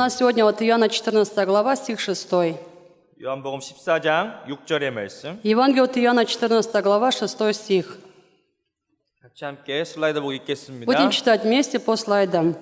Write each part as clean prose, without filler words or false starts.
нас сегодня от Иоанна 14 глава, стих 6. 요한복음 14장 6절의 말씀. Евангелие от Иоанна 14 глава, 6 стих. 같이 함께 슬라이드 보고 읽겠습니다. Будем читать вместе по слайдам.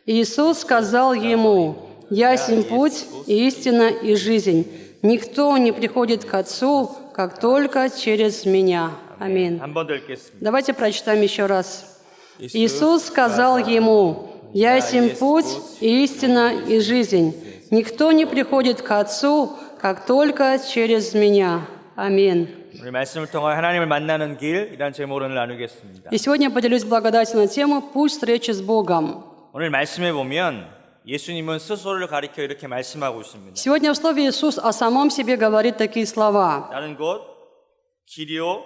Иисус сказал ему: «Я есть путь, истина и жизнь. Никто не приходит к Отцу, как только через Меня». Аминь. 한 번 더 읽겠습니다. Давайте прочитаем еще раз. Иисус сказал ему: «Я есть путь, истина и жизнь. Никто не приходит к Отцу, как только через Меня». Аминь. 오늘 말씀을 통해 하나님을 만나는 길이라는 제목으로 오늘 나누겠습니다. И сегодня я поделюсь благодатью на тему «Путь встречи с Богом». 오늘 말씀에 보면 예수님은 스스로를 가리켜 이렇게 말씀하고 있습니다. Сегодня в слове Иисус о самом себе говорит такие слова. 나는 곧 길이요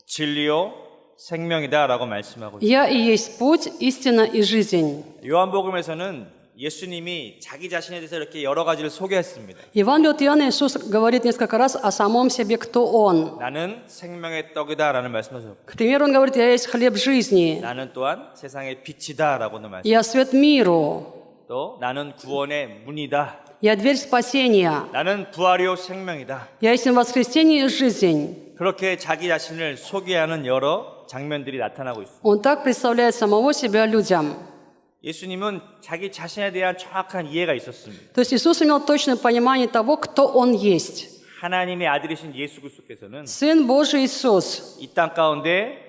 진리요 생명이다라고 말씀하고 있습니다. «Я и есть путь, истина и жизнь». 요한복음에서는 예수님이 자기 자신에 대해서 이렇게 여러 가지를 소개했습니다. Евангелие от Иоанна Иисус говорит несколько раз о самом себе, кто Он. 나는 생명의 떡이다라는 말씀하셨고, К примеру, Он говорит: «Я есть хлеб жизни, 나는 또한 세상의 빛이다라고도 말씀. я свет миру, 또 나는 구원의 문이다. я дверь спасения, 나는 부활이요 생명이다. я есть воскресение и жизнь». 그렇게 자기 자신을 소개하는 여러 장면들이 나타나고 있습니다. Он так представляет самого себя людям. 예수님은 자기 자신에 대한 정확한 이해가 있었습니다. То есть Иисус имел точное понимание того, кто Он есть. 하나님의 아들이신 예수 그리스도께서는 Сын Божий Иисус 이 땅 가운데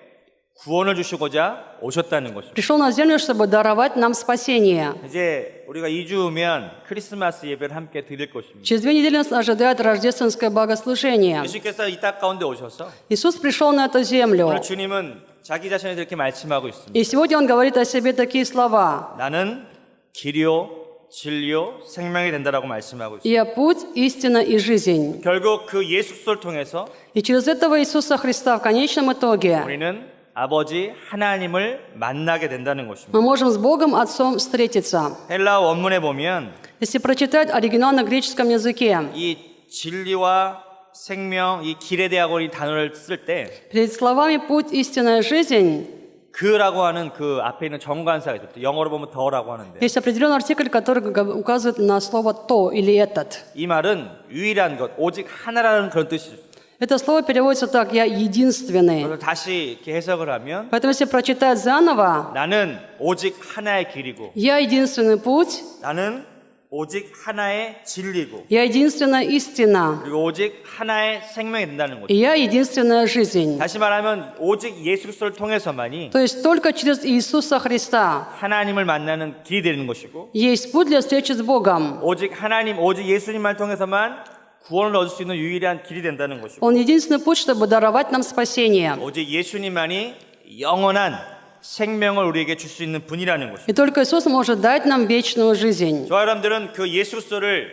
구원을 주시고자 오셨다는 것입니다. пришел на землю, чтобы даровать нам спасение. 이제 우리가 2주 후면 크리스마스 예배를 함께 드릴 것입니다. Через 2 недели нас ожидает рождественское богослужение. 예수께서 이 땅 가운데 오셔서 Иисус пришел на эту землю. 오늘 주님은 자기 자신에 이렇게 말씀하고 있습니다. И сегодня Он говорит о себе такие слова. 나는 길이요 진리요 생명이 된다라고 말씀하고 있습니다. «Я путь, истина и жизнь». 결국 그 예수 그리스도를 통해서 И через этого Иисуса Христа в конечном итоге 우리는 아버지 하나님을 만나게 된다는 것입니다. мы можем с Богом Отцом встретиться. 헬라어 원문에 보면 Если прочитать оригинал на греческом языке, 이 진리와 생명, 이 길에 대하고 이 단어를 쓸 때 перед словами «путь, истинная жизнь» 그라고 하는 그 앞에 있는 정관사가 있어요. 영어로 보면 더라고 하는데 есть определенный артикль, который указывает на слово «то» или «этот». 이 말은 유일한 것, 오직 하나라는 그런 뜻이죠. Это слово переводится так: «Я единственный». 그래서 다시 이렇게 해석을 하면 Поэтому если прочитать заново, 나는 오직 하나의 길이고 «Я единственный путь», 나는 오직 하나의 진리고 «Я единственная истина», 그리고 오직 하나의 생명이 된다는 и 거죠. «Я единственная жизнь». 다시 말하면 오직 예수 그리스도를 통해서만이 То есть только через Иисуса Христа 하나님을 만나는 길이 되는 것이고 есть путь для встречи с Богом. 오직 하나님, 오직 예수님만 통해서만 구원을 얻을 수 있는 유일한 길이 된다는 것이고 Он единственный путь, чтобы даровать нам спасение. 오직 예수님만이 영원한 생명을 우리에게 줄 수 있는 분이라는 것입니다. И только Иисус может дать нам вечную жизнь. 저와 여러분들은 그 예수 그리스도를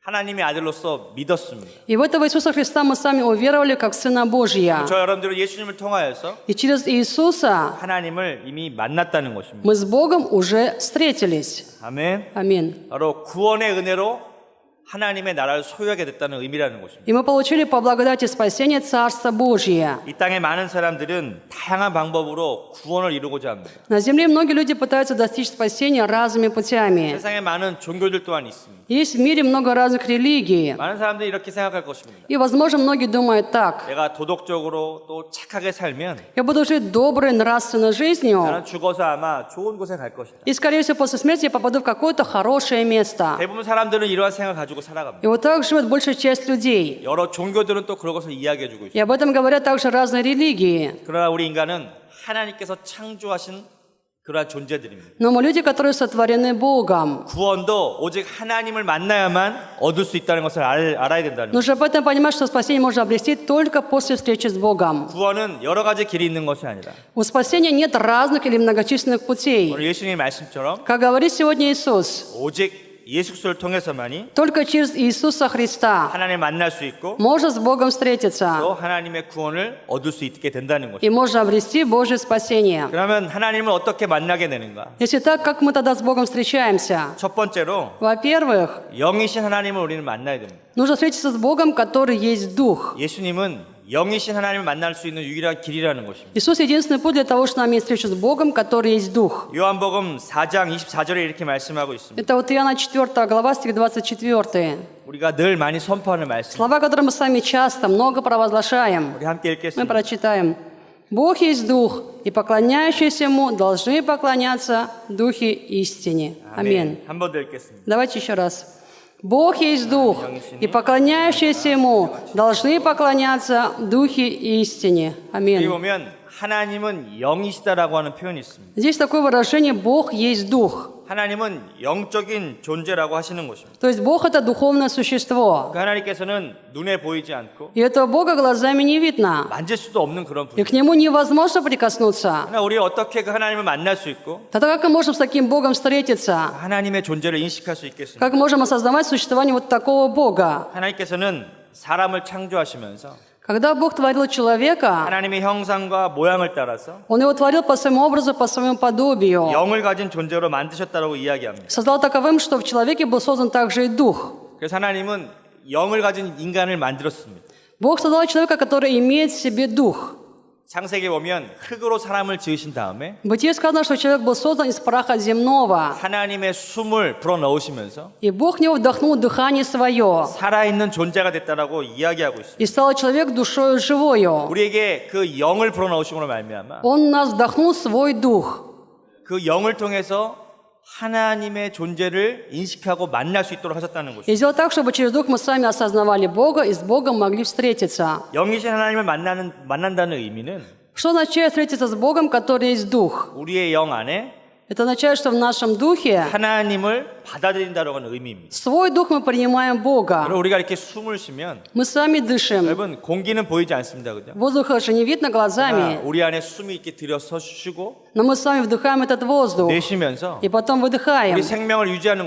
하나님의 아들로서 믿었습니다. И в этого Иисуса Христа мы сами уверовали как в Сына Божия. 저와 여러분들은 예수님을 통하여서 И через Иисуса 하나님을 이미 만났다는 것입니다. мы с Богом уже встретились. 아멘. Аминь. 바로 구원의 은혜로 하나님의 나라를 소유하게 됐다는 의미라는 것입니다. И мы получили по благодати спасения Царство Божие. 이 땅의 많은 사람들은 다양한 방법으로 구원을 이루고자 합니다. На земле многие люди пытаются достичь спасения разными путями. 세상에 많은 종교들 또한 있습니다. Есть в мире много разных религий. 많은 사람들이 이렇게 생각할 것입니다. И, возможно, многие думают так: 내가 도덕적으로 또 착하게 살면 я буду жить доброй, нравственной жизнью, 나는 죽어서 아마 좋은 곳에 갈 것이다. и, скорее всего, после смерти я попаду в какое-то хорошее место. 대부분 사람들은 이러한 생각을 가지고 살아갑니다. И вот так живет большая часть людей. 여러 종교들은 또 그런 것을 이야기해주고 И 있습니다. об этом говорят также разные религии. 그러나 우리 인간은 하나님께서 창조하신 그러한 존재들입니다. Но мы люди, которые sотворены Богом. 구원도 오직 하나님을 만나야만 얻을 수 있다는 것을 알아야 된다는 거예요. Нужно поэтому понимать, что спасение можно обрести только после встречи с Богом. 구원은 여러 가지 길이 있는 것이 아니라 У спасения нет разных или многочисленных путей. 오늘 예수님의 말씀처럼 Как говорит сегодня Иисус, 오직 예수 그리스도를 통해서만이 только через Иисуса Христа 하나님을 만날 수 있고 можно с Богом встретиться. 또 하나님의 구원을 얻을 수 있게 된다는 것입니다. И можно обрести Божье спасение. 그러면 하나님을 어떻게 만나게 되는가? Если так, как мы тогда с Богом встречаемся? 첫 번째로 Во-первых, 영이신 하나님을 우리는 만나야 됩니다. нужно встретиться с Богом, который есть Дух. 예수님은 영이신 하나님을 만날 수 있는 유일한 길이라는 것입니다. Иисус единственный путь для того, чтобы нам иметь встречу с Богом, который есть Дух. 요한복음 4장 24절에 이렇게 말씀하고 있습니다. Это вот Иоанна 4 глава, стих 24. 우리가 늘 많이 선포하는 말씀. Слова, которые мы с вами часто, много провозглашаем. 우리 함께 Мы 읽겠습니다. прочитаем. «Бог есть Дух, и поклоняющиеся Ему должны поклоняться в Духе истине». Аминь. 한 번 더 읽겠습니다. Давайте еще раз. «Бог есть Дух, и поклоняющиеся Ему должны поклоняться в Духе истине». 여기 Аминь. 보면 하나님은 영이시다라고 하는 표현이 있습니다. Здесь такое выражение «Бог есть Дух». 하나님은 영적인 존재라고 하시는 것입니다. То есть Бог – это духовное существо. 그 하나님께서는 눈에 보이지 않고 И этого Бога глазами не видно. 만질 수도 없는 그런 И 분. к Нему невозможно прикоснуться. 그러나 우리 어떻게 그 하나님을 만날 수 있고 Тогда как мы можем с таким Богом встретиться? 하나님의 존재를 인식할 수 있겠습니까? Как мы можем осознавать существование вот такого Бога? 하나님께서는 사람을 창조하시면서 Когда Бог творил человека, 하나님의 형상과 모양을 따라서 Он его творил по своему образу, по своему подобию. 영을 가진 존재로 만드셨다고 이야기합니다. Создал таковым, что в человеке был создан также и дух. 그래서 하나님은 영을 가진 인간을 만들었습니다. Бог создал человека, который имеет в себе дух. 창세기에 보면 흙으로 사람을 지으신 다음에 В Бытие сказано, что человек был создан из праха земного. 하나님의 숨을 불어넣으심면서 И Бог в него вдохнул дыхание свое. 살아있는 존재가 됐다라고 이야기하고 있습니다. И стал человек душою живою. 우리에게 그 영을 불어넣으심으로 말미암아 Он в нас вдохнул свой дух. 그 영을 통해서 하나님의 존재를 인식하고 만날 수 있도록 하셨다는 것입니다. И сделал так, чтобы через дух мы сами осознавали Бога и с Богом могли встретиться. 영이신 하나님을 만난다는 의미는 Что означает встретиться с Богом, который есть дух? 우리의 영 안에 Это означает, что в нашем духе 하나님을 받아들인다는 의미입니다. свой дух мы принимаем Бога. 여러분 우리가 이렇게 숨을 쉬면 Мы сами дышим. 여러분 공기는 보이지 않습니다. 그죠? Воздуха же не видно глазами, 우리 안에 숨이 이렇게 들여서 쉬고 но мы с вами вдыхаем этот воздух 내쉬면서 и потом выдыхаем. 우리 생명을 유지하는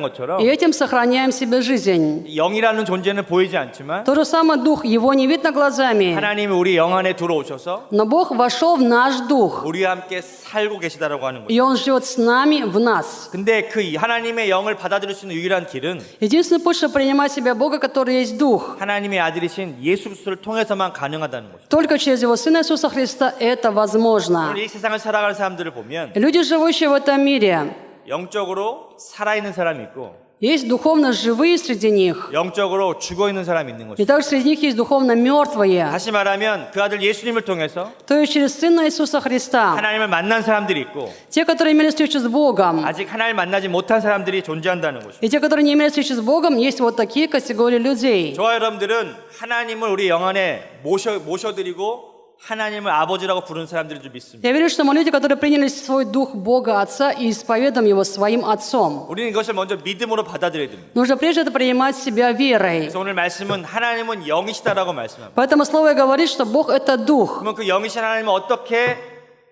것처럼 И этим сохраняем себе жизнь. 영이라는 존재는 보이지 않지만 То же самое дух, его не видно глазами, 하나님이 우리 영 안에 들어오셔서 но Бог вошел в наш дух, 우리와 함께 살고 계시다라고 하는 거죠. и Он живет с нами, в нас. 근데 그 하나님의 영을 받아들일 수 있는 유일한 길은 Единственный путь, чтобы принимать себя Бога, который есть дух. 하나님의 아들이신 예수 그리스도를 통해서만 가능하다는 거죠. Только через Его Сына Иисуса Христа это возможно. 오늘 이 세상을 살아가는 사람들을 보면 Люди, живущие в этом мире, 영적으로 살아있는 사람이 있고 есть духовно живые среди них, 영적으로 죽어있는 사람이 있는 и 것이죠. также среди них есть духовно мертвые. 다시 말하면 그 아들 예수님을 통해서 То есть через Сына Иисуса Христа. 하나님을 만난 사람들이 있고 Те, которые имели встречу с Богом, 아직 하나님을 만나지 못한 사람들이 존재한다는 것이죠. и те, которые не имели встречи с Богом, есть вот такие категории людей. 저와 여러분들은 하나님을 우리 영 안에 모셔드리고 하나님을 아버지라고 부르는 사람들인 줄 믿습니다. Я верю, что мы люди, которые приняли свой дух Бога Отца и исповедуем Его своим Отцом. 우리는 이것을 먼저 믿음으로 받아들여야 됩니다. Нужно прежде это принимать себя верой. 그래서 오늘 말씀은 하나님은 영이시다라고 말씀합니다. Поэтому Слово говорит, что Бог – это Дух. 그러면 그 영이신 하나님을 어떻게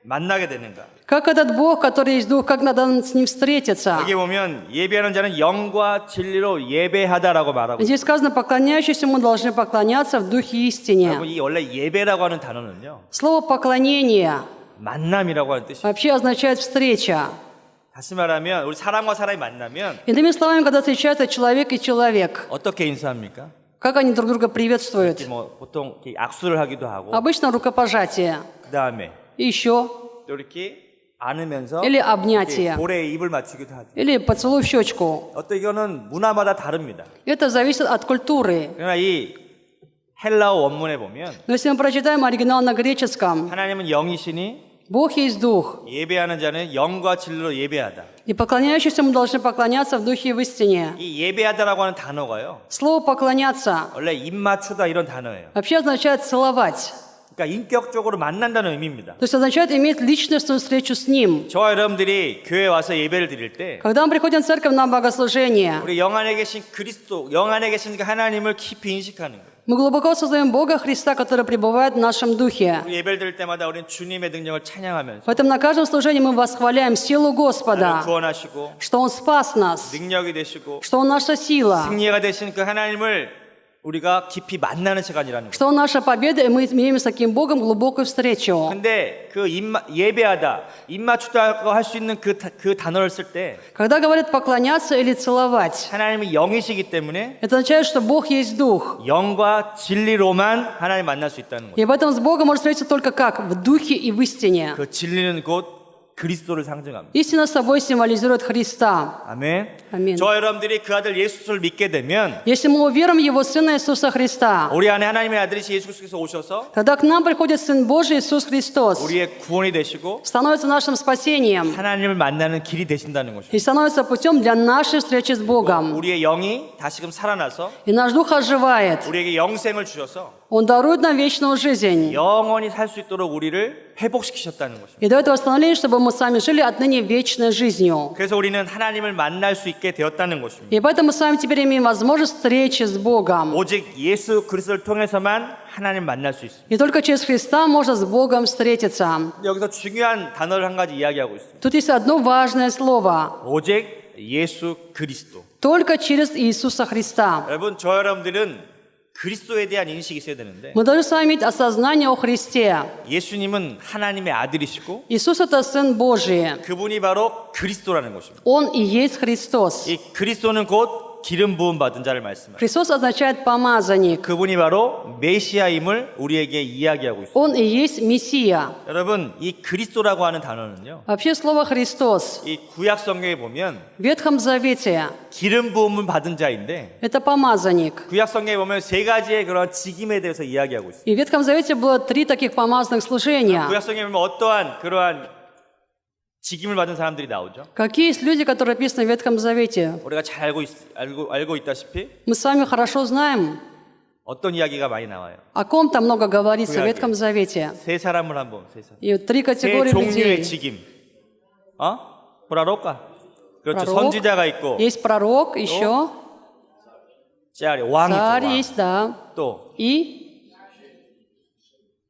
만나게 되는가? Как этот Бог, который есть Дух, как надо с Ним встретиться? 여기 보면 예배하는 자는 영과 진리로 예배하다라고 말하고 있어요. Здесь сказано, поклоняющиеся Ему должны поклоняться в Духе истине. 여러분 이 원래 예배라고 하는 단어는요. Слово «поклонение» 만남이라고 하는 뜻이에요. вообще означает «встреча». 다시 말하면 우리 사람과 사람이 만나면 Иными словами, когда встречаются человек и человек, 어떻게 인사합니까? как они друг друга приветствуют? 뭐 보통 이렇게 악수를 하기도 하고 Обычно рукопожатие. 그다음에 И еще. 또 이렇게 안으면서 Или обнятие. 볼에 입을 맞추기도 하죠. Или поцелуй в щечку. 어떤 이거는 문화마다 다릅니다. Это зависит от культуры. 그러나 이 헬라어 원문에 보면 Но если мы прочитаем оригинал на греческом, 하나님은 영이시니 Бог есть Дух, 예배하는 자는 영과 진리로 예배하다. и поклоняющиеся Ему должны поклоняться в Духе и в истине. 이 예배하다라고 하는 단어가요. Слово «поклоняться» 원래 입 맞추다 이런 단어예요. вообще означает «целовать». 그러니까 인격적으로 만난다는 의미입니다. То есть означает иметь личностную встречу с Ним. 저와 여러분들이 교회 와서 예배를 드릴 때 Когда мы приходим в церковь на богослужение, 우리 영 안에 계신 그리스도, 영 안에 계신 그 하나님을 깊이 인식하는 거예요. мы глубоко сознаем Бога Христа, который пребывает в нашем духе. 우리 예배를 드릴 때마다 우리는 주님의 능력을 찬양하면서 Поэтому на каждом служении мы восхваляем силу 하나님 Господа, 구원하시고 что Он спас нас, 능력이 되시고 что Он наша сила, 승리가 되신 그 하나님을 우리가 깊이 만나는 시간이라는 거예요. Что наша победа, и мы имеем с таким Богом глубокую встречу. 근데 그 예배하다, 입맞추다 할 수 있는 그 단어를 쓸 때 Когда говорят поклоняться или целовать, 하나님이 영이시기 때문에 это означает, что Бог есть Дух. 영과 진리로만 하나님 만날 수 있다는 거예요. И в этом с Богом можно встретиться только как? В Духе и в истине. 그 진리는 곧 그리스도를 상징합니다. Истина собой символизирует Христа. 아멘. 아멘. 저와 여러분들이 그 아들 예수를 믿게 되면 Если мы уверуем в Его Сына Иисуса Христа, 우리 안에 하나님의 아들이신 예수 그리스도께서 오셔서 тогда к нам приходит Сын Божий Иисус Христос, 우리의 구원이 되시고 становится нашим спасением 하나님을 만나는 길이 되신다는 것입니다. и становится путем для нашей встречи с Богом. 우리의 영이 다시금 살아나서 И наш Дух оживает. 우리에게 영생을 주셔서 Он дарует нам вечную жизнь. 영원히 살 수 있도록 우리를 회복시키셨다는 것입니다. И дает восстановление, чтобы мы сами жили отныне вечной жизнью. 그래서 우리는 하나님을 만날 수 있게 되었다는 것입니다. И поэтому мы с вами теперь имеем возможность встречи с Богом. 오직 예수 그리스도를 통해서만 하나님 만날 수 있습니다. И только через Христа можно с Богом встретиться. 여기서 중요한 단어를 한 가지 이야기하고 있습니다. Тут есть одно важное слово. 오직 예수 그리스도. Только через Иисуса Христа. 여러분, 저 여러분들은 그리스도에 대한 인식이 있어야 되는데 Мы должны с вами иметь осознание о Христе. 예수님은 하나님의 아들이시고 Иисус – это Сын Божий. 그분이 바로 그리스도라는 것입니다. Он и есть Христос. 이 그리스도는 곧 기름 부음 받은 자를 말씀합니다. Христос означает помазанник. 그분이 바로 메시아임을 우리에게 이야기하고 있습니다. Он и есть Мессия. 여러분, 이 그리스도라고 하는 단어는요, Вообще слово «Христос» 이 구약 성경에 보면 в Ветхом Завете 기름 부음을 받은 자인데 – это помазанник. 구약 성경에 보면 세 가지의 그런 직임에 대해서 이야기하고 있습니다. И в Ветхом Завете было 3 таких помазанных служения. 구약 성경에 보면 어떠한 그러한 직임을 받은 사람들이 나오죠. Какие есть люди, которые описаны в Ветхом Завете? 우리가 잘 알고 있다시피 Мы с вами хорошо знаем, 어떤 이야기가 많이 나와요. о ком там много говорится в 구약에. Ветхом Завете. 세 사람을 한번 세 사람. И 3 세 категории 종류의 людей. 직임. 프라로까. 그렇죠. Пророк, 선지자가 있고 есть пророк, еще 짜리 왕이 царь 있고 왕. есть, да. 또 И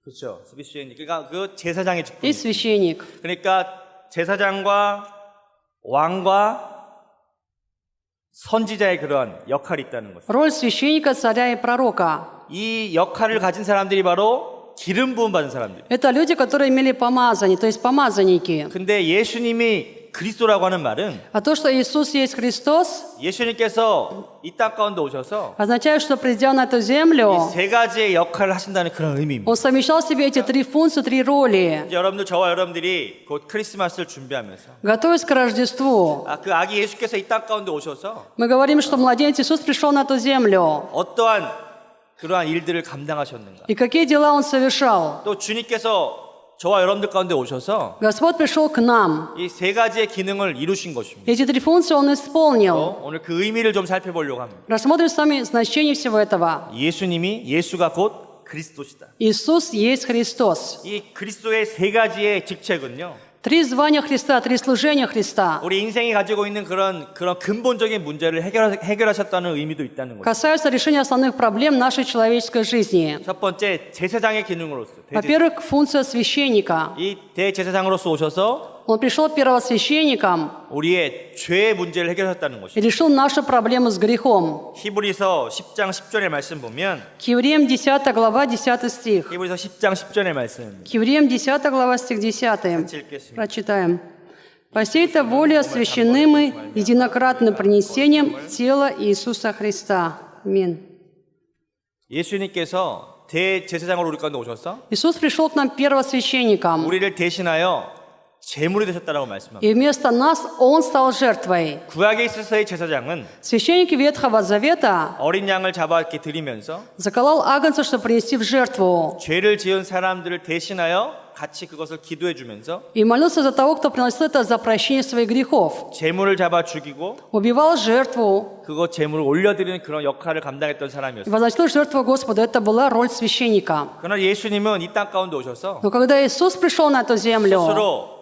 그렇죠. 스비스인 그러니까 그 제사장의 직분. есть священник. 그러니까 제사장과 왕과 선지자의 그런 역할이 있다는 거죠. Роль священника, царя и пророка. 이 역할을 가진 사람들이 바로 기름 부음 받은 사람들. Это люди, которые имели помазание, то есть помазанники. 근데 예수님이 그리스도라고 하는 말은 А то, что Иисус есть Христос, 예수님께서 이 땅 가운데 오셔서 означает, что придя на эту землю, 세 가지의 역할을 하신다는 그런 의미입니다. Он совмещал в себе эти 3 функции, 3 роли. 여러분들 저와 여러분들이 곧 크리스마스를 준비하면서 Готовясь к Рождеству, 그 아기 예수께서 이 땅 가운데 오셔서 мы говорим, что младенец Иисус пришел на эту землю. 어떠한 그러한 일들을 감당하셨는가. И какие дела Он совершал? 또 주님께서 저와 여러분들 가운데 오셔서 Господь пришел к нам. 이 세 가지의 기능을 이루신 것입니다. Эти 3 функции Он исполнил. 오늘 그 의미를 좀 살펴보려고 합니다. Рассмотрим с вами значение всего этого. 예수가 곧 그리스도시다. Иисус есть Христос. 이 그리스도의 세 가지의 직책은요, 3 звания Христа, 3 служения Христа 우리 인생이 가지고 있는 그런 근본적인 문제를 해결하셨다는 의미도 있다는 거죠. касаются решения основных проблем нашей человеческой жизни. 첫 번째, 제사장의 기능으로서 Во-первых, функция священника. 이 대제사장으로서 오셔서 Он пришел первосвященником 우리의 죄의 문제를 해결하셨다는 и 것이죠. решил нашу проблему с грехом. 히브리서 10장 10절의 말씀 보면 К Евреям 10 глава, 10 стих. 히브리서 10장 10절의 말씀 К Евреям 10 глава, стих 10. 같이 읽겠습니다. Прочитаем. «По сей-то воле освящены мы единократным принесением тела Иисуса Христа». Аминь. 예수님께서 대제사장으로 우리 가운데 오셔서 Иисус пришел к нам первосвященником, 우리를 대신하여 제물이 되셨다라고 말씀합니다. и вместо нас Он стал жертвой. 구약에 있어서의 제사장은 Священники Ветхого Завета 어린 양을 잡아 이렇게 드리면서 заколол агнца, чтобы принести в жертву, 죄를 지은 사람들을 대신하여 같이 그것을 기도해 주면서 и молился за того, кто приносил это за прощение своих грехов. 제물을 잡아 죽이고 Убивал жертву 그것 제물을 올려드리는 그런 역할을 감당했던 и 사람이었어요. возносил жертву Господу. Это была роль священника. 그러나 예수님은 이 땅 가운데 오셔서 Но когда Иисус пришел на эту землю, 스스로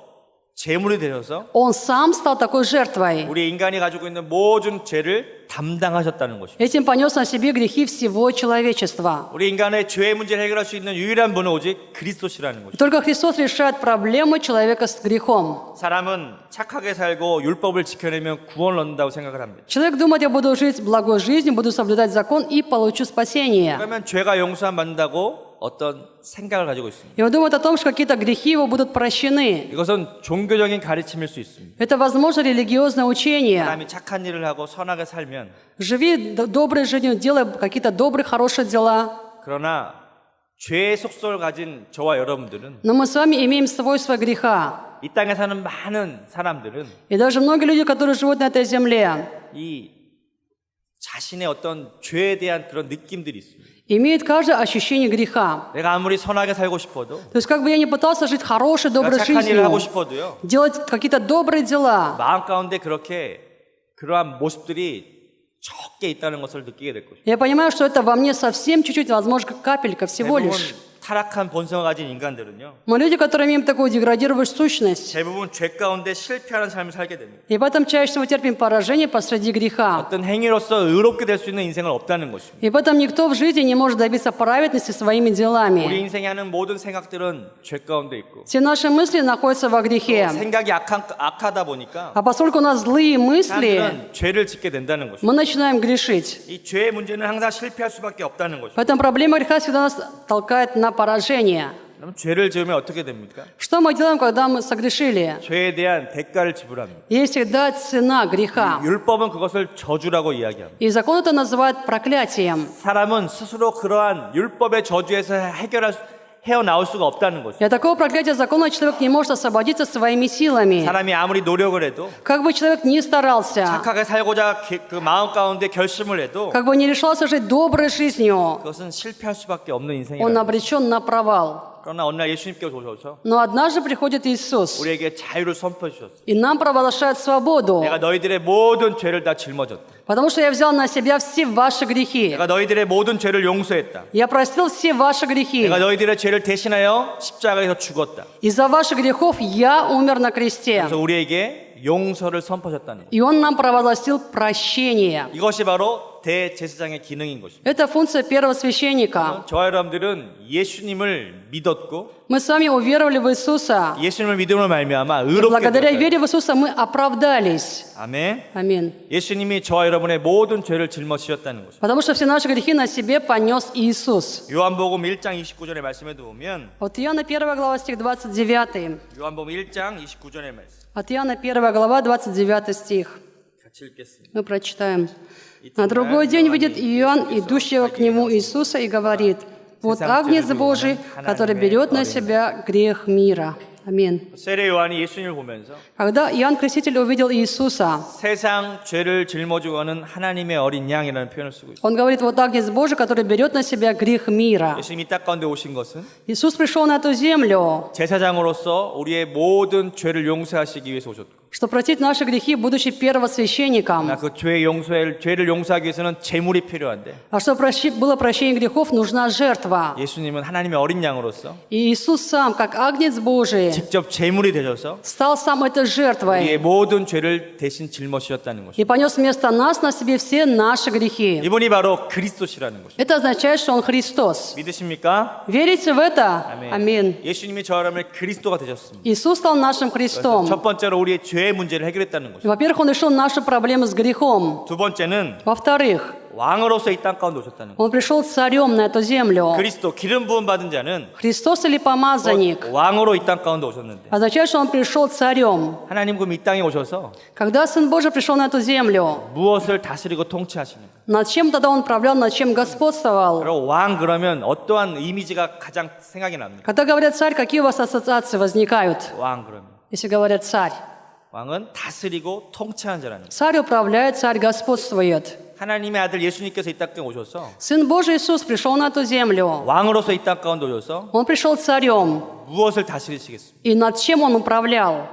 제물이 되셔서 Он сам стал такой жертвой. 우리 인간이 가지고 있는 모든 죄를 담당하셨다는 것입니다. Этим понес на себе грехи всего человечества. 우리 인간의 죄의 문제를 해결할 수 있는 유일한 분은 오직 그리스도시라는 것입니다. Только Христос решает проблемы человека с грехом. 사람은 착하게 살고 율법을 지켜내면 구원을 얻는다고 생각을 합니다. Человек думает, я буду жить благой жизнью, буду соблюдать закон и получу спасение. 그러면 죄가 용서함 받는다고 어떤 생각을 가지고 있습니다. И он думает о том, что какие-то грехи его будут прощены. 이것은 종교적인 가르침일 수 있습니다. Это, возможно, религиозное учение. 사람이 착한 일을 하고 선하게 살면 Живи доброй жизнью, делай какие-то добрые, хорошие дела. 그러나 죄의 속성을 가진 저와 여러분들은 Но мы с вами имеем свойство греха. 이 땅에 사는 많은 사람들은 И даже многие люди, которые живут на этой земле, 이 자신의 어떤 죄에 대한 그런 느낌들이 있습니다. имеют каждое ощущение греха. 내가 아무리 선하게 살고 싶어도 То есть, как бы я ни пытался жить хорошей, 내가 доброй 착한 일을 하고 жизнью, 싶어도요. делать какие-то добрые дела, 마음 가운데 그렇게 그러한 모습들이 적게 있다는 것을 느끼게 될 것입니다. я понимаю, что это во мне совсем чуть-чуть, возможно, как капелька всего 대부분 лишь. 타락한 본성을 가진 인간들은요. Мы люди, которые имеем такую деградированную сущность, 대부분 죄 가운데 실패하는 삶을 살게 됩니다. и поэтому чаще всего терпим поражение посреди греха. 어떤 행위로서 의롭게 될 수 있는 인생은 없다는 것입니다. И поэтому никто в жизни не может добиться праведности своими 우리 делами. 인생에 하는 모든 생각들은 죄 가운데 있고 Все наши мысли находятся во грехе. 생각이 악하다 보니까 А поскольку у нас злые мысли, 사람들은 죄를 짓게 된다는 것입니다. мы начинаем грешить. 이 죄의 문제는 항상 실패할 수밖에 없다는 것입니다. Поэтому проблема греха всегда нас толкает на поражение. 그럼 죄를 지으면 어떻게 됩니까? Что мы делаем, когда мы согрешили? 죄에 대한 대가를 지불합니다. Есть всегда цена греха. 율법은 그것을 저주라고 이야기합니다. И закон это называют проклятием. 사람은 스스로 그러한 율법의 저주에서 헤어나올 수가 없다는 것입니다. И от такого проклятия закона человек не может освободиться своими силами. 사람이 아무리 노력을 해도 Как бы человек ни старался, 착하게 살고자 그 마음 가운데 결심을 해도 как бы не решался жить доброй жизнью, 그것은 실패할 수밖에 없는 он 인생이다. обречен на провал. 그러나 어느 날 예수님께서 오셔서 Но однажды приходит Иисус, 우리에게 자유를 선포해 주셨어요. и нам провозглашает свободу, 내가 너희들의 모든 죄를 다 짊어졌다. потому что я взял на себя все ваши грехи. 내가 너희들의 모든 죄를 용서했다. Я простил все ваши грехи. 내가 너희들의 죄를 대신하여 십자가에서 죽었다. Из-за ваших грехов я умер на кресте. 그래서 우리에게 용서를 선포하셨다는 것. И Он нам провозгласил прощение. 이것이 바로 대제사장의 기능인 것입니다. Это функция первого священника. 저와 여러분들은 예수님을 믿었고 Мы с вами уверовали в Иисуса. 예수님을 믿음으로 말미암아 И 의롭게 благодаря 되었다. вере в Иисуса мы оправдались. 아멘. Аминь. 예수님이 저와 여러분의 모든 죄를 짊어지셨다는 것입니다. Потому что все наши грехи на себе понес Иисус. 요한복음 1장 29절의 말씀에도 보면 От Иоанна 1 глава стих 29. 요한복음 1장 29절의 말씀 От Иоанна 1 глава 29 стих. 같이 읽겠습니다. Мы прочитаем. На другой день видит Иоанн, идущего к нему Иисуса, и говорит: «Вот Агнец Божий, который берет на себя грех мира». Аминь. 세례 요한이 예수님을 보면서 Когда Иоанн Креститель увидел Иисуса, 세상 죄를 짊어지고 가는 하나님의 어린 양이라는 표현을 쓰고 있습니다. он говорит: «Вот Агнец Божий, который берет на себя грех мира». 예수님이 이 땅 가운데 오신 것은 Иисус пришел на эту землю, 제사장으로서 우리의 모든 죄를 용서하시기 위해서 오셨고 чтобы простить наши грехи, будучи первосвященником. 그 죄를 용서하기 위해서는 제물이 필요한데 А чтобы было прощение грехов, нужна жертва. 예수님은 하나님의 어린 양으로서 И Иисус сам, как Агнец Божий, 직접 제물이 되셔서 стал сам этой 우리의 жертвой 모든 죄를 대신 짊어지셨다는 것입니다. и понес вместо нас на себе все наши грехи. 이분이 바로 그리스도시라는 것입니다. Это означает, что Он Христос. 믿으십니까? Верите в это? 아멘. Аминь. 예수님이 저와 여러분의 그리스도가 되셨습니다. Иисус стал нашим Христом. 첫 번째로 우리의 죄의 문제를 해결했다는 것입니다. Во-первых, Он решил наши проблемы с грехом. 두 번째는 Во-вторых, 왕으로서 이 땅 가운데 오셨다는 것입니다. Он пришел царем на эту землю. 그리스도 기름 부음 받은 자는 Христос или помазанник 왕으로 이 땅 가운데 오셨는데 означает, что Он пришел царем. 하나님 그럼 이 땅에 오셔서 Когда Сын Божий пришел на эту землю, 무엇을 다스리고 통치하시는가? над чем тогда Он управлял, над чем господствовал? 그리고 왕 그러면 어떠한 이미지가 가장 생각이 납니까? Когда говорят «царь», какие у вас ассоциации возникают, 왕 그러면 если говорят «царь»? 왕은 다스리고 통치하는 자라는 거예요. Царь управляет, царь господствует. 하나님의 아들 예수님께서 이 땅에 오셔서 Сын Божий Иисус пришел на эту землю. 왕으로서 이 땅 가운데 오셔서 Он пришел царем. 무엇을 다스리시겠습니까? И над чем Он управлял?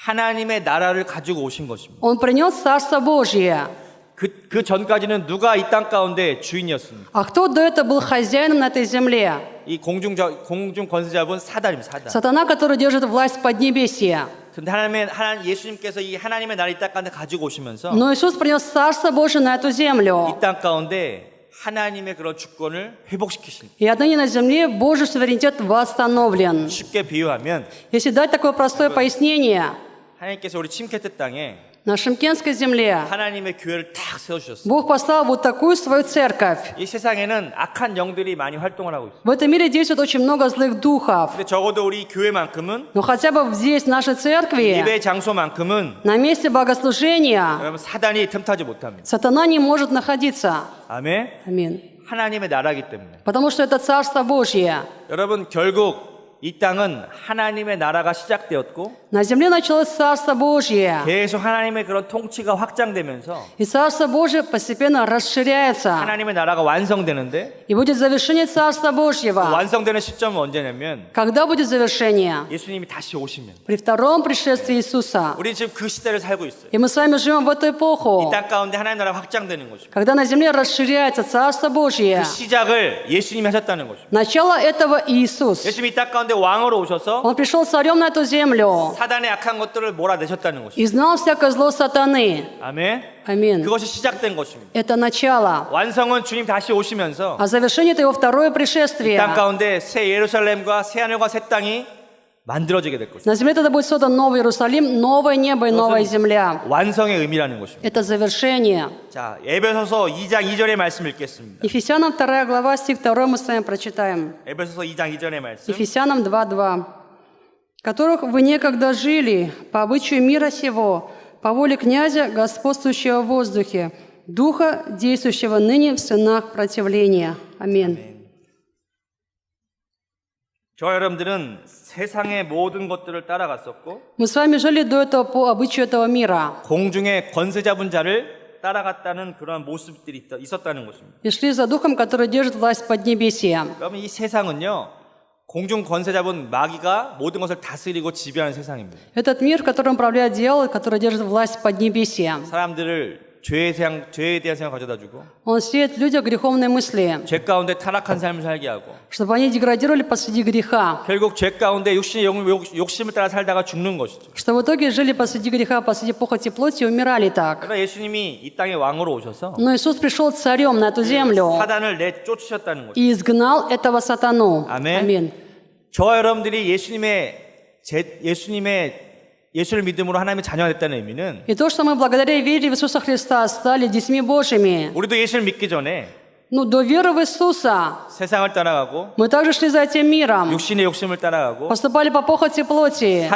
하나님의 나라를 가지고 오신 것입니다. Он принес Царство Божье. 그 전까지는 누가 이 땅 가운데 주인이었습니까? А кто до этого был хозяином на этой земле? 이 공중 권세 잡은 사단입니다. 사단. Сатана, который держит власть Поднебесья. 근데 예수님께서 이 하나님의 나라를 이 땅 가운데 가지고 오시면서 Но Иисус принес Царство Божие на эту землю. 이 땅 가운데 하나님의 그런 주권을 회복시키신. И отныне на земле Божий суверенитет восстановлен. 쉽게 비유하면 Если дать такое простое пояснение, 하나님께서 우리 침케트 땅에 на Шимкенской земле 하나님의 교회를 딱 세워주셨어요. Бог послал вот такую свою церковь. 이 세상에는 악한 영들이 많이 활동을 하고 있어요. В этом мире действует очень много злых духов. 근데 적어도 우리 교회만큼은 Но хотя бы здесь, в нашей церкви, 예배 장소만큼은 на месте богослужения, 여러분 사단이 틈타지 못합니다. сатана не может находиться. 아멘. Аминь. 하나님의 나라이기 때문에. Потому что это Царство Божье. 여러분 결국 이 땅은 하나님의 나라가 시작되었고 На земле началось Царство Божье. 계속 하나님의 그런 통치가 확장되면서 И Царство Божье постепенно расширяется. 하나님의 나라가 완성되는데 И будет завершение Царства Божьего. 완성되는 시점은 언제냐면 Когда будет завершение? 예수님이 다시 오시면. При втором пришествии Иисуса. 우리 지금 그 시대를 살고 있어요. И мы с вами живем в эту 이 эпоху, 땅 가운데 하나님의 나라가 확장되는 것입니다. когда на земле расширяется Царство Божье. 그 시작을 예수님이 하셨다는 것입니다. Начало этого Иисус. 예수님이 이 땅 가운데 왕으로 오셔서 Он пришел царем на эту землю. 사단의 악한 것들을 몰아내셨다는 것입니다. Изгнал всякое зло сатаны. 아멘. Аминь. 그것이 시작된 것입니다. Это начало. 완성은 주님 다시 오시면서 А завершение это его второе 이 пришествие. 땅 가운데 새 예루살렘과 새 하늘과 새 땅이 만들어지게 될 것입니다. На земле тогда будет создан новый Иерусалим, новое небо и новая земля. 완성의 의미라는 것입니다. Это завершение. 자, 에베소서 2장 2절의 말씀 읽겠습니다. Ефесянам 2 глава, стих 2 мы с вами прочитаем. 에베소서 2장 2절의 말씀. Ефесянам 2:2. «В которых вы некогда жили по обычаю мира сего, по воле князя, господствующего в воздухе, духа, действующего ныне в сынах противления». Аминь. 저와 여러분들은 세상의 모든 것들을 따라갔었고 Мы с вами жили до этого по обычаю этого мира 공중의 권세 잡은 자를 따라갔다는 그런 모습들이 있었다는 것입니다. и шли за духом, который держит власть поднебесья. 그러면 이 세상은요, 공중 권세 잡은 마귀가 모든 것을 다스리고 지배하는 세상입니다. Этот мир, в котором управляет дьявол, который держит власть поднебесья. 사람들을 죄에 대한 생각 가져다주고 Он сеет в людях греховные мысли, 죄 가운데 타락한 삶을 살게 하고 чтобы они деградировали посреди греха, 결국 죄 가운데 욕심을 따라 살다가 죽는 것이죠. что в итоге жили посреди греха, посреди похоти плоти и умирали так. 그러나 예수님이 이 땅의 왕으로 오셔서 Но Иисус пришел царем на эту землю 사단을 내쫓으셨다는 거죠. и изгнал этого сатану. 아멘. Аминь. 저와 여러분들이 예수를 믿음으로 하나님의 자녀가 됐다는 의미는 И то, что мы благодаря вере в Иисуса Христа стали детьми Божьими, 우리도 예수를 믿기 전에 до веры в Иисуса 세상을 따라가고 мы также шли за этим миром, 육신의 욕심을 따라가고 поступали по похоти плоти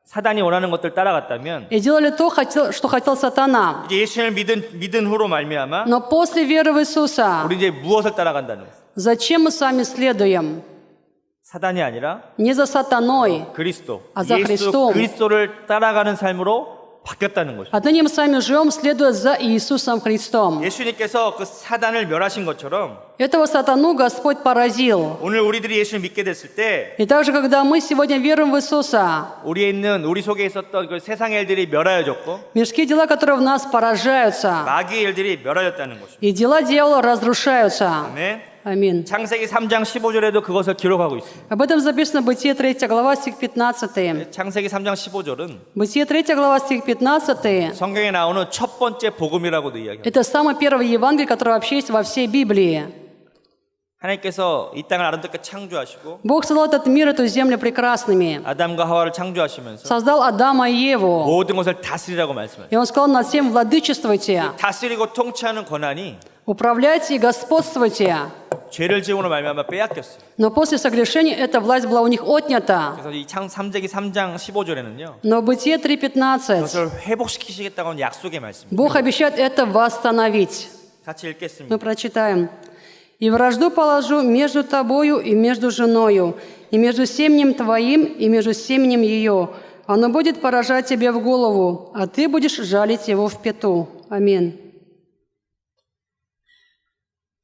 사단이 원하는 것들 따라갔다면 и делали то, что хотел сатана. 이제 예수를 믿은 후로 말미암아 Но после веры в Иисуса, 우리 이제 무엇을 따라간다는 거예요? зачем мы с вами следуем? 사단이 아니라 Не за сатаной. 그리스도, 아, за 예수 Христом. 그리스도를 따라가는 삶으로 바뀌었다는 것이죠. Отныне мы с вами живем, следуя за Иисусом Христом. 예수님께서 그 사단을 멸하신 것처럼 Этого сатану Господь поразил. 오늘 우리들이 예수를 믿게 됐을 때 И также, когда мы сегодня веруем в Иисуса, 우리 속에 있었던 그 세상의 일들이 멸하여졌고 мирские дела, которые в нас поражаются, 마귀의 일들이 멸하였다는 것입니다. и дела дьявола разрушаются. 아멘. Аминь. 창세기 3장 15절에도 그것을 기록하고 있습니다. Об этом записано в Бытие 3 глава, стих 15. 창세기 3장 15절은 Бытие 3 глава, стих 15. 성경에 나오는 첫 번째 복음이라고도 이야기합니다. Это самое первое Евангелие, которое вообще есть во всей Библии. 하나님께서 이 땅을 아름답게 창조하시고 Бог создал этот мир, эту землю прекрасными. 아담과 하와를 창조하시면서 Создал Адама и Еву. 모든 것을 다스리라고 말씀하셨어요. И Он сказал: над всем владычествуйте, 다스리고 통치하는 권한이 управляйте и господствуйте. 죄를 지음으로 말미암아 빼앗겼어요. Но после согрешения эта власть была у них отнята. 그래서 이 창세기 3장 15절에는요. Но в Бытие 3:15 그것을 회복시키시겠다고 하는 약속의 말씀입니다. Бог обещает это восстановить. 같이 Мы 읽겠습니다. прочитаем. «И вражду положу между тобою и между женою, и между семенем твоим и между семенем ее. Оно будет поражать тебя в голову, а ты будешь жалить его в пяту». Аминь.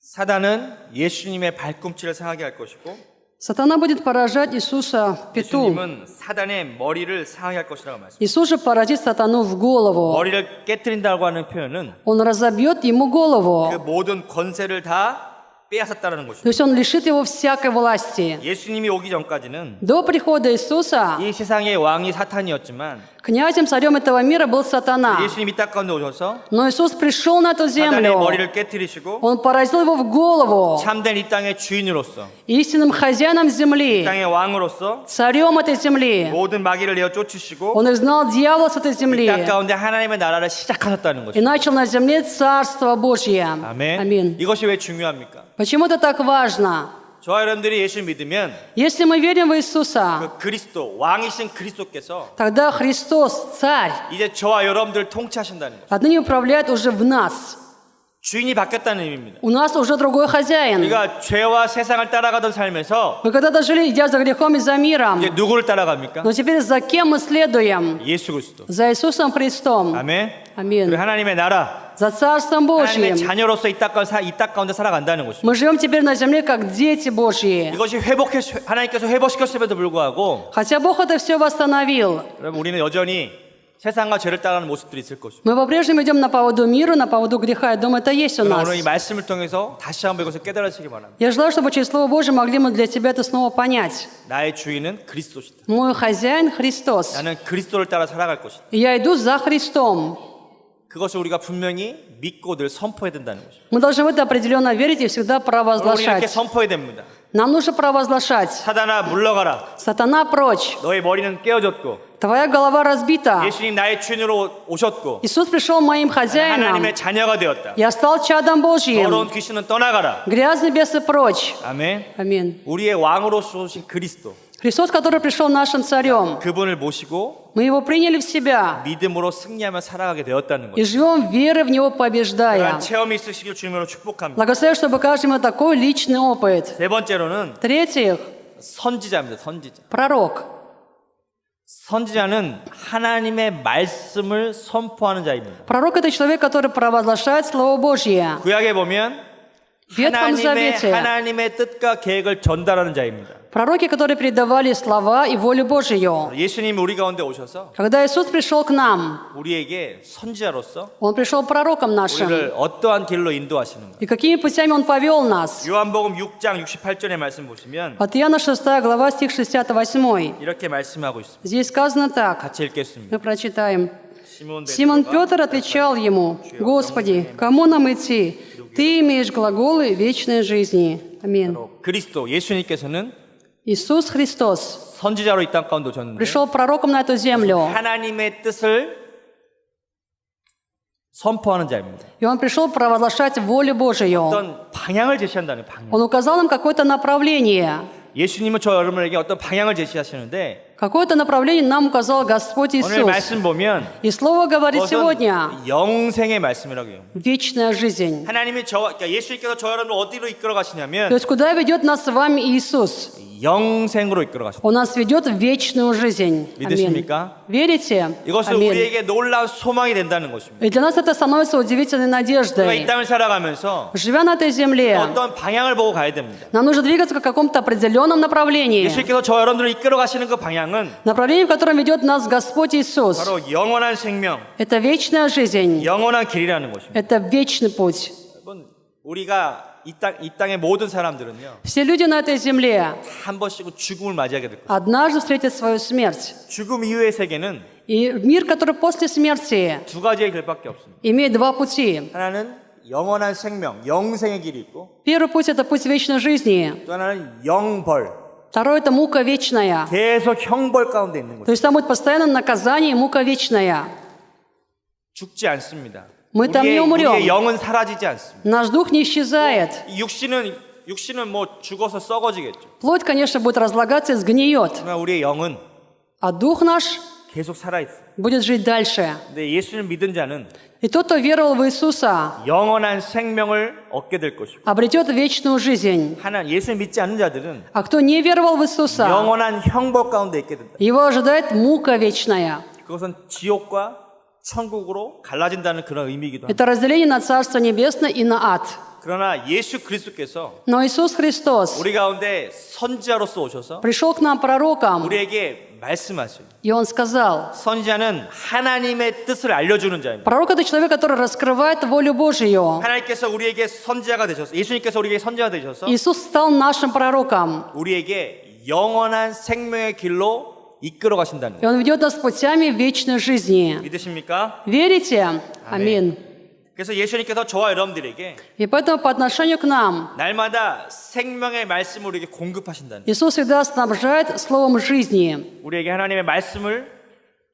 사단은 예수님의 발꿈치를 상하게 할 것이고 Сатана будет поражать Иисуса в пяту. 예수님은 사단의 머리를 상하게 할 것이라고 말씀합니다. Иисус же поразит сатану в голову. 머리를 깨뜨린다고 하는 표현은 Он разобьет ему 그 голову. 모든 권세를 다 빼앗았다는 То 것입니다. есть Он лишит его всякой власти. 예수님이 오기 전까지는 До прихода Иисуса 이 세상의 왕이 사탄이었지만 князем, царем этого мира был сатана. 예수님이 이 땅 가운데 오셔서 Но Иисус пришел на эту 사단의 землю. 머리를 깨뜨리시고 Он поразил его в голову. 참된 이 땅의 주인으로서 Истинным хозяином 이 земли, 땅의 왕으로서 царем этой земли. 모든 마귀를 내어 쫓으시고 Он изгнал дьявола с этой 이 земли 땅 가운데 하나님의 나라를 시작하셨다는 и 것입니다. начал на земле Царство Божье. 아멘. Аминь. 이것이 왜 중요합니까? Почему это так важно? 저와 여러분들이 예수 믿으면 Если мы верим в Иисуса, 그 그리스도 왕이신 그리스도께서 тогда Христос, Царь, 이제 저와 여러분들을 통치하신다는 것. отныне управляет уже в нас. 주인이 바뀌었다는 의미입니다. У нас уже другой хозяин. 우리가 죄와 세상을 따라가던 삶에서 Мы когда-то жили, идя за грехом и за миром. 이제 누구를 따라갑니까? Но теперь за кем мы следуем? 예수 그리스도. За Иисусом Христом. 아멘. Аминь. 그리고 하나님의 나라, За Царством 하나님의 Божьим. 자녀로서 이 땅 가운데 살아간다는 것입니다. Мы живем теперь на земле как дети Божьи. 이것이 하나님께서 회복시켰음에도 불구하고 Хотя Бог это все восстановил, 여러분 우리는 여전히 세상과 죄를 따르는 모습들이 있을 것입니다. мы по-прежнему идем на поводу мира, на поводу греха. Я думаю, это есть у нас. 오늘 이 말씀을 통해서 다시 한번 이것을 깨달으시기 바랍니다. Я желаю, чтобы через Слово Божье могли мы для тебя это снова понять. 나의 주인은 그리스도시다. Мой хозяин Христос. 나는 그리스도를 따라 살아갈 것이다. И я иду за Христом. 그것을 우리가 분명히 믿고 늘 선포해야 된다는 것입니다. Мы должны в это определенно верить и всегда 우리 이렇게 провозглашать. 선포해야 됩니다. Нам нужно провозглашать. 사단아 물러가라. Сатана прочь. 너의 머리는 깨어졌고 Твоя голова разбита. 예수님 나의 주인으로 오셨고 Иисус пришел моим хозяином. 하나님의 자녀가 되었다. Я стал чадом Божьим. 더러운 귀신은 떠나가라. Грязные бесы прочь. 아멘. Аминь. 우리의 왕으로서 오신 그리스도 Христос, который пришел нашим царем, 그분을 모시고 мы его приняли в себя 믿음으로 승리하며 살아가게 되었다는 и 거죠. живем верой в него, 그러한 побеждая. 체험이 있으시길 주님으로 축복합니다. Благословляю, чтобы каждый имел такой личный опыт. 세 번째로는 В-третьих, 선지자입니다. 선지자. пророк. 선지자는 하나님의 말씀을 선포하는 자입니다. Пророк – это человек, который провозглашает Слово Божье. 구약에 보면 В Ветхом Завете 하나님의 뜻과 계획을 전달하는 자입니다. пророки, которые передавали слова и волю Божию. 예수님이 우리 가운데 오셔서 Когда Иисус пришел к нам, 우리에게 선지자로서 Он пришел пророком нашим. 우리를 어떠한 길로 인도하시는가. И какими путями Он повел нас? 요한복음 6장 68절의 말씀 보시면 От Иоанна 6 глава, стих 68. 이렇게 말씀하고 있습니다. Здесь сказано так. 같이 읽겠습니다. Мы прочитаем. 시몬 Симон 베드로가 Петр отвечал ему: «Господи, кому нам идти? Ты имеешь глаголы вечной жизни». Аминь. 그리스도 예수님께서는 Иисус Христос 선지자로 이 땅 가운데 오셨는데 пришел пророком на эту землю. 하나님의 뜻을 선포하는 자입니다. И Он пришел провозглашать волю Божию. 어떤 방향을 제시한다는 방향. Он указал нам какое-то направление. 예수님은 저 여러분에게 어떤 방향을 제시하시는데 Какое-то направление нам указал Господь 오늘 Иисус. 말씀 보면 И Слово говорит сегодня 그것은 영생의 말씀이라고 해요. вечная жизнь. 하나님이 그러니까 예수님께서 저 여러분을 어디로 이끌어 То 가시냐면 есть куда ведет нас с вами Иисус? 영생으로 이끌어 가십니다. Он нас ведет в вечную жизнь. Аминь. 믿으십니까? Верите? 이것은 Аминь. 우리에게 놀라운 소망이 된다는 것입니다. И для нас это становится удивительной 우리가 이 надеждой. 땅을 살아가면서 Живя на этой земле, 어떤 방향을 보고 가야 됩니다. нам нужно двигаться в каком-то определенном направлении. 예수님께서 저 여러분들을 이끌어 가시는 그 방향은 Направление, в котором ведет нас Господь Иисус. 바로 영원한 생명, Это вечная жизнь. 영원한 길이라는 것입니다. Это вечный путь. 여러분, 우리가 이 땅의 모든 사람들은요 Все люди на этой земле 한 번씩은 죽음을 맞이하게 될 것입니다. однажды встретят свою смерть. 죽음 이후의 세계는 И мир, который после смерти, 두 가지의 길밖에 없습니다. имеет два пути. 하나는 영원한 생명, 영생의 길이 있고 Первый путь – это путь вечной жизни. 또 하나는 영벌, Второй – это мука вечная. 계속 형벌 가운데 있는 То 거죠. есть там будет постоянно наказание и мука вечная. 죽지 않습니다. Мы там не умрем. 우리의 영은 사라지지 않습니다. Наш дух не исчезает. 이 육신은 뭐 죽어서 썩어지겠죠. Плоть, конечно, будет разлагаться и сгниет. 그러나 우리의 영은 А дух наш 계속 살아있어요. будет жить дальше. 근데 예수를 믿은 자는 И тот, кто веровал в Иисуса, 영원한 생명을 얻게 될 것이고 обретет вечную жизнь. 예수를 믿지 않는 자들은 А кто не веровал в Иисуса, 영원한 형벌 가운데 있게 된다. его ожидает мука вечная. 그것은 지옥과 천국으로 갈라진다는 그런 의미이기도 합니다. Это разделение на Царство Небесное и на ад. 그러나 예수 그리스도께서 Но Иисус Христос 우리 가운데 선지자로서 오셔서 пришел к нам пророком, 우리에게 말씀하세요. и Он сказал, 선지자는 하나님의 뜻을 알려주는 자입니다. пророк – это человек, который раскрывает волю Божию. 하나님께서 우리에게 선지자가 되셔서 예수님께서 우리에게 선지자가 되셔서 Иисус стал нашим пророком, 우리에게 영원한 생명의 길로 이끌어 가신다는 и 거예요. Он ведет нас путями вечной жизни. 믿으십니까? Верите? Аминь. 그래서 예수님께서 저와 여러분들에게 И поэтому по отношению к нам 날마다 생명의 말씀을 우리에게 공급하신다는 거예요. Иисус всегда снабжает словом жизни. 우리에게 하나님의 말씀을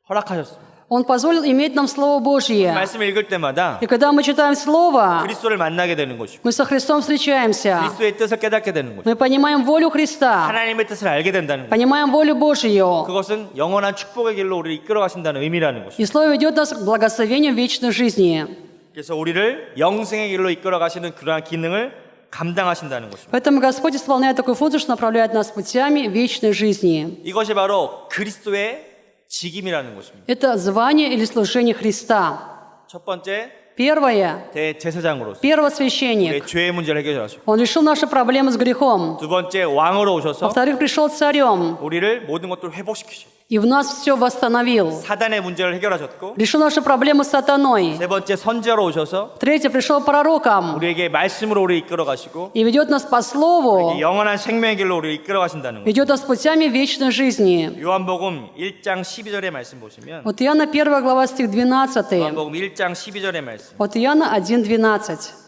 허락하셨습니다. Он позволил иметь нам Слово Божье. 말씀을 읽을 때마다 И когда мы читаем Слово, 그리스도를 만나게 되는 것이고 мы со Христом встречаемся. 그리스도의 뜻을 깨닫게 되는 것이고 Мы понимаем волю Христа, 하나님의 뜻을 알게 된다는 것이고 понимаем волю Божью. 그것은 영원한 축복의 길로 우리를 이끌어 가신다는 의미라는 것이고 И Слово ведет нас к благословению вечной жизни. 그래서 우리를 영생의 길로 이끌어 가시는 그러한 기능을 감당하신다는 것입니다. Поэтому Господь исполняет такую функцию, что направляет нас путями вечной жизни. 이것이 바로 그리스도의 직임이라는 것입니다. Это звание или служение Христа. 첫 번째 Первое. 대제사장으로서 Первосвященник. 우리의 죄의 문제를 해결하시고 Он решил наши проблемы с грехом. 두 번째 왕으로 오셔서 Во-вторых, пришел царем 우리를 모든 것들을 회복시키시고 и в нас все восстановил. 사단의 문제를 해결하셨고 Решил наши проблемы с сатаной. 세 번째 선지자로 오셔서 Третье, пришел пророком 우리에게 말씀으로 우리를 이끌어 가시고 и ведет нас по слову, 영원한 생명의 길로 우리를 이끌어 가신다는 거예요. ведет нас путями вечной жизни. 요한복음 1장 12절의 말씀 보시면 Вот Иоанна 1 глава, стих 12. 요한복음 1장 12절의 말씀 Вот Иоанна 1:12.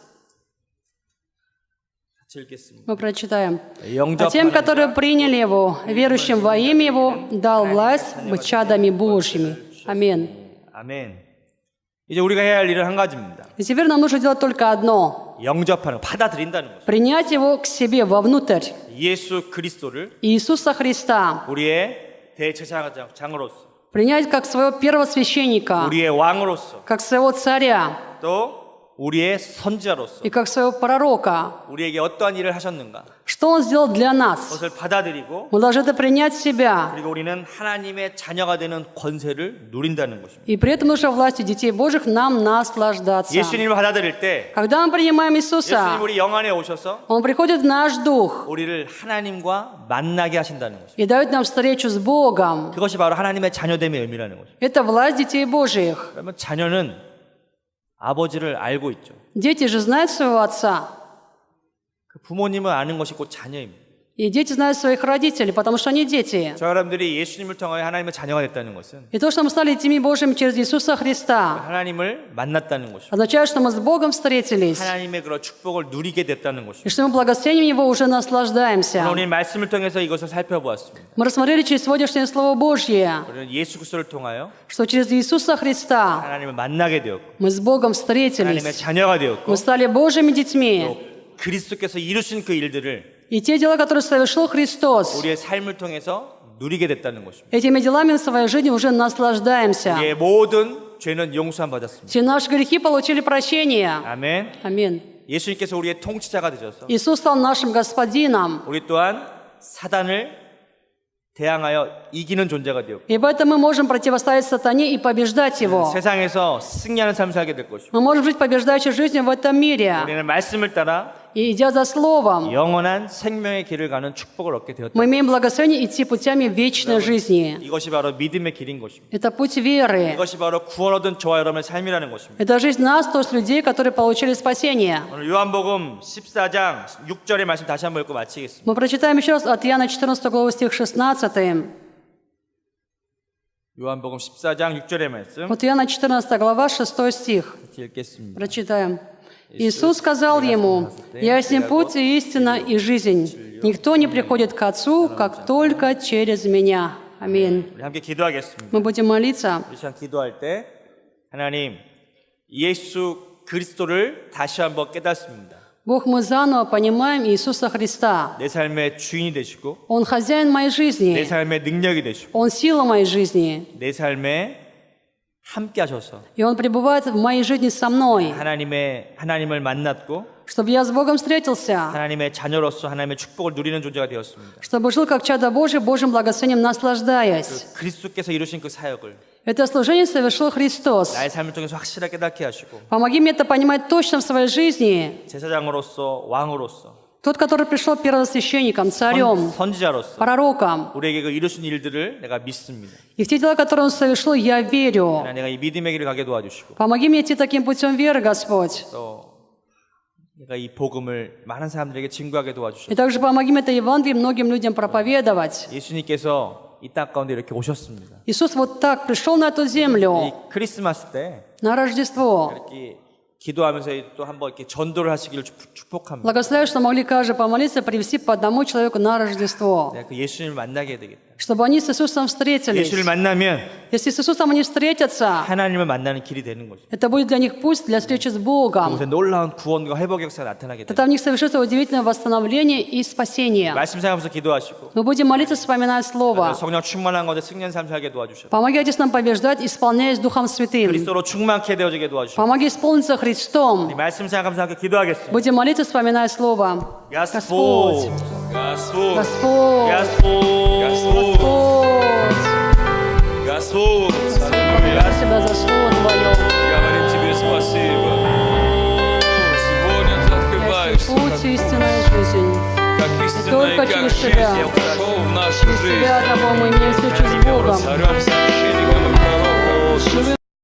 같이 읽겠습니다. Мы прочитаем. А 영접하는 тем, 자, которые приняли Его, верующим во имя Его, дал власть быть чадами Божьими. Аминь. 아멘. 이제 우리가 해야 할 일은 한 가지입니다. И теперь нам нужно делать только одно. 영접하는 거, 받아들인다는 거죠. Принять Его к себе вовнутрь. 예수 그리스도를 Иисуса Христа. 우리의 대제사장으로서 Принять как своего первосвященника, 우리의 왕으로서 как своего царя 또 우리의 선지자로서 и как своего пророка. 우리에게 어떠한 일을 하셨는가 Что Он сделал для нас? 그것을 받아들이고 Мы должны это принять в себя. 그리고 우리는 하나님의 자녀가 되는 권세를 누린다는 것입니다. И при этом нужно властью детей Божьих нам наслаждаться. 예수님을 받아들일 때 Когда мы принимаем 예수님 Иисуса, 우리 영 안에 오셔서 Он приходит в наш дух 우리를 하나님과 만나게 하신다는 것입니다. и дает нам встречу с Богом. 그것이 바로 하나님의 자녀됨의 의미라는 것입니다. Это власть детей Божьих. 그러면 자녀는 아버지를 알고 있죠. Дети же знают своего отца. 그 부모님을 아는 것이 곧 자녀입니다. И дети знают своих родителей, потому что они дети. 저 여러분들이 예수님을 통하여 하나님의 자녀가 됐다는 것은 И то, что мы стали детьми Божьими через Иисуса Христа, 하나님을 만났다는 것이고 означает, что мы с Богом встретились, 하나님의 그런 축복을 누리게 됐다는 и 것입니다. что мы благословением Его уже наслаждаемся. 오늘 말씀을 통해서 이것을 살펴보았습니다. Мы рассмотрели через сегодняшнее Слово Божье, 우리는 예수 그리스도를 통하여 что через Иисуса Христа 하나님을 만나게 되었고 мы с Богом 하나님의 встретились. 자녀가 되었고 Мы стали Божьими детьми. 또 그리스도께서 이루신 그 일들을 И те дела, которые совершил Христос, 우리의 삶을 통해서 누리게 됐다는 것입니다. этими делами в своей жизни уже наслаждаемся. 우리의 모든 죄는 용서함 받았습니다. Все наши грехи получили прощение. 아멘. Аминь. 예수님께서 우리의 통치자가 되셔서 Иисус стал нашим Господином. 우리 또한 사단을 대항하여 이기는 존재가 되었고 И поэтому мы можем противостоять сатане и побеждать его. 세상에서 승리하는 삶을 살게 될 것이고 Мы можем жить побеждающей жизнью в этом мире. 우리는 말씀을 따라 И идя за Словом, 영원한 생명의 길을 가는 축복을 얻게 되었다. мы имеем благословение идти путями вечной жизни. 이것이 바로 믿음의 길인 것입니다. Это путь веры. 이것이 바로 구원 얻은 저와 여러분의 삶이라는 것입니다. Это жизнь нас, то есть людей, которые получили спасение. 오늘 요한복음 14장 6절의 말씀 다시 한번 읽고 마치겠습니다. Мы прочитаем еще раз от Иоанна 14 главу стих 16. 요한복음 14장 6절의 말씀 Вот Иоанна 14 глава 6 стих. 같이 읽겠습니다. Прочитаем. Иисус сказал ему: «Я есть путь и истина и жизнь. Никто не приходит к Отцу, как только через Меня». Аминь. 우리 함께 기도하겠습니다. Мы будем молиться. 이 시간 기도할 때 하나님 예수 그리스도를 다시 한번 깨닫습니다. Бог, мы заново понимаем Иисуса Христа. 내 삶의 주인이 되시고 Он хозяин моей 내 жизни. 삶의 능력이 되시고 Он сила моей жизни. 내 삶에 함께 하셔서 И Он пребывает в моей жизни со мной, 하나님을 만났고 чтобы я с Богом встретился, 하나님의 자녀로서 하나님의 축복을 누리는 존재가 되었습니다. чтобы жил как чадо Божие, Божьим благословением наслаждаясь. 그리스도께서 이루신 그 사역을 Это служение совершил Христос. 나의 삶을 통해서 확실하게 깨닫게 하시고 Помоги мне это понимать точно в своей жизни. 제사장으로서 왕으로서 Тот, который пришел первосвященником, царем, 선지자로서 пророком. 우리에게 그 이루신 일들을 내가 믿습니다. И в те дела, которые Он совершил, я верю. 하나님, 내가 이 믿음의 길을 가게 도와주시고 Помоги мне идти таким путем веры, Господь. 또 내가 이 복음을 많은 사람들에게 증거하게 И 도와주시고 также помоги мне это Евангелие многим людям проповедовать. 예수님께서 이 땅 가운데 이렇게 오셨습니다. Иисус вот так пришел на эту 이 землю 크리스마스 때 на Рождество. 이렇게 기도하면서 또 한번 이렇게 전도를 하시기를 축복합니다. Благословляю, что могли каждый помолиться, привести по одному человеку на Рождество. 내가 그 예수님을 만나게 되겠다. Чтобы они с Иисусом встретились. 예수를 만나면 Если с Иисусом они встретятся, 하나님을 만나는 길이 되는 거죠. это будет для них путь для встречи с Богом. 그곳에 놀라운 구원과 회복 역사가 나타나게 됩니다. Тогда в них совершится удивительное восстановление и спасение. 말씀 생각하면서 기도하시고 Мы будем молиться, вспоминая Слово. 성령 충만한 것에 승리한 삶 살게 도와주셔서 Помогайте нам побеждать, исполняясь Духом Святым. 그리스도로 충만케 되어지게 도와주셔서 Помоги исполниться Христом. 이 말씀 생각하면서 함께 기도하겠습니다. Будем молиться, вспоминая Слово. Господь, Господь, Господь, Господь, Господь, Господь. Господь, Благодарю Тебя за Слово Твое. говорим Тебе спасибо. Сегодня Ты открываешься, Путь, истинная жизнь. как истина и только как через жизнь Тебя. пришел в нашу жизнь. Тебя одного мы имеем встречу с Его Богом. царем, священником и пророком. Живым